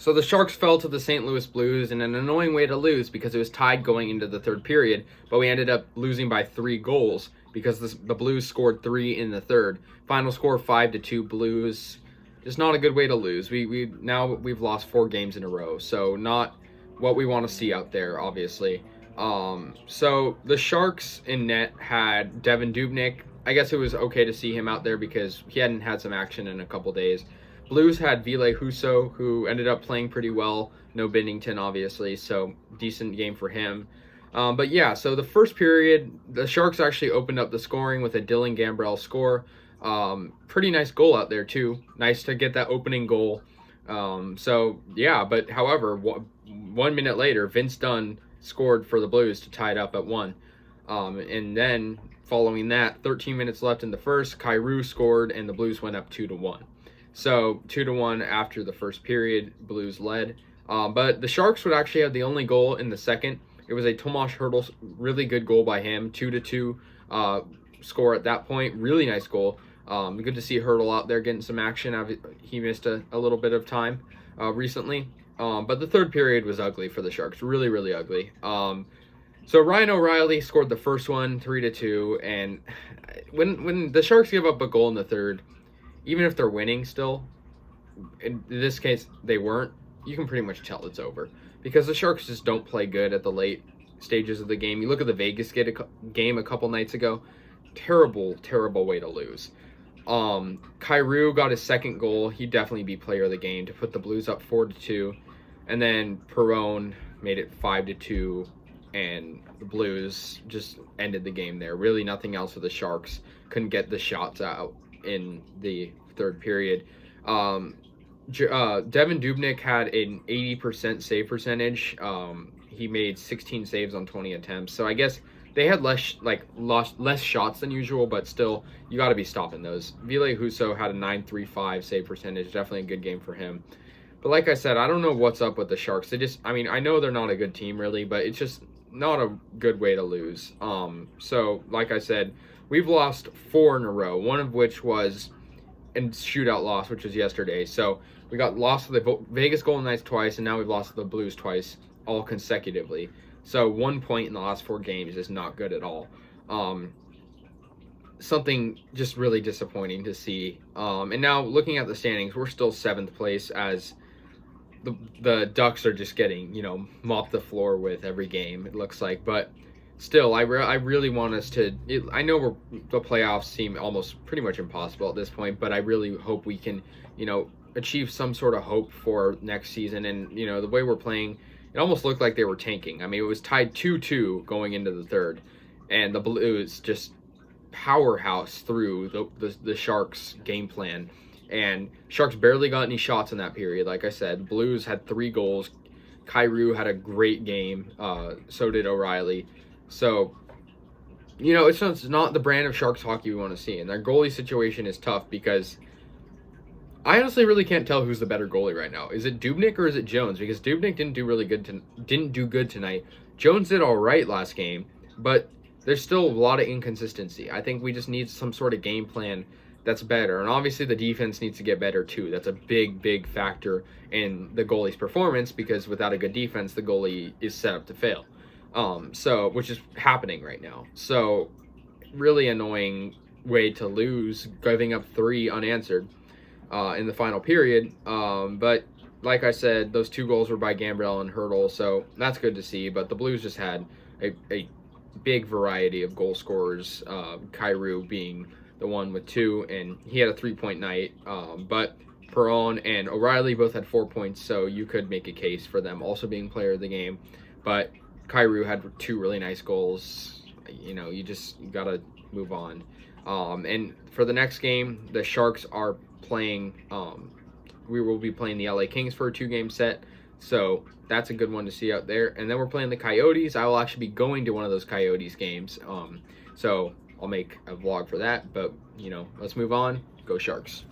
So the Sharks fell to the St. Louis Blues in an annoying way to lose because it was tied going into the third period, but we ended up losing by 3 goals because the Blues scored 3 in the third. Final score 5-2 Blues. Just not a good way to lose. We've lost 4 games in a row, so not what we want to see out there, obviously. So the Sharks in net had Devin Dubnyk. I guess it was okay to see him out there because he hadn't had some action in a couple days. Blues had Ville Husso, who ended up playing pretty well. No Binnington, obviously, so decent game for him. But yeah, so the first period, the Sharks actually opened up the scoring with a Dylan Gambrell score. Pretty nice goal out there, too. Nice to get that opening goal. So, yeah, but however, 1 minute later, Vince Dunn scored for the Blues to tie it up at 1. And then, following that, 13 minutes left in the first, Kyrou scored, and the Blues went up 2-1. So 2-1 after the first period, Blues led. But the Sharks would actually have the only goal in the second. It was a Tomas Hertl, really good goal by him, 2-2 score at that point. Really nice goal. Good to see Hertl out there getting some action. He missed a little bit of time recently. But the third period was ugly for the Sharks, really, really ugly. So Ryan O'Reilly scored the first one, 3-2, and when the Sharks give up a goal in the third, even if they're winning still, in this case they weren't, you can pretty much tell it's over because the Sharks just don't play good at the late stages of the game. You look at the Vegas game a couple nights ago, terrible way to lose. Kyrou got his second goal. He'd definitely be player of the game to put the Blues up 4-2, and then Perron made it 5-2, and the Blues just ended the game there. Really nothing else for the Sharks. Couldn't get the shots out in the third period. Devin Dubnyk had an 80% save percentage. He made 16 saves on 20 attempts. So I guess they had less shots than usual, but still, you got to be stopping those. Ville Husso had a 9.35 save percentage. Definitely a good game for him. But like I said, I don't know what's up with the Sharks. I know they're not a good team really, but it's just not a good way to lose. So like I said, we've lost 4 in a row, one of which was a shootout loss, which was yesterday. So we got lost to the Vegas Golden Knights twice, and now we've lost to the Blues twice, all consecutively. So 1 point in the last 4 games is not good at all. Something just really disappointing to see. And now looking at the standings, we're still 7th place as the Ducks are just getting, mopped the floor with every game, it looks like. But still, I really want us to. I know the playoffs seem almost pretty much impossible at this point, but I really hope we can, achieve some sort of hope for next season. And the way we're playing, it almost looked like they were tanking. I mean, it was tied 2-2 going into the third, and the Blues just powerhouse through the Sharks' game plan. And Sharks barely got any shots in that period. Like I said, Blues had 3 goals. Kyrou had a great game. So did O'Reilly. So, it's not the brand of Sharks hockey we want to see. And their goalie situation is tough because I honestly really can't tell who's the better goalie right now. Is it Dubnyk or is it Jones? Because Dubnyk didn't do good tonight. Jones did all right last game, but there's still a lot of inconsistency. I think we just need some sort of game plan that's better. And obviously the defense needs to get better too. That's a big factor in the goalie's performance because without a good defense, the goalie is set up to fail. Which is happening right now. So really annoying way to lose, giving up 3 unanswered in the final period. But like I said, those 2 goals were by Gambrell and Hertl, so that's good to see. But the Blues just had a big variety of goal scorers, Kyrou being the one with 2, and he had a 3-point night. But Perron and O'Reilly both had 4 points, so you could make a case for them also being player of the game. But Kyrou had 2 really nice goals. You got to move on. And for the next game, the Sharks are playing, we will be playing the LA Kings for a 2-game set. So that's a good one to see out there. And then we're playing the Coyotes. I will actually be going to one of those Coyotes games. So I'll make a vlog for that. But, let's move on. Go Sharks.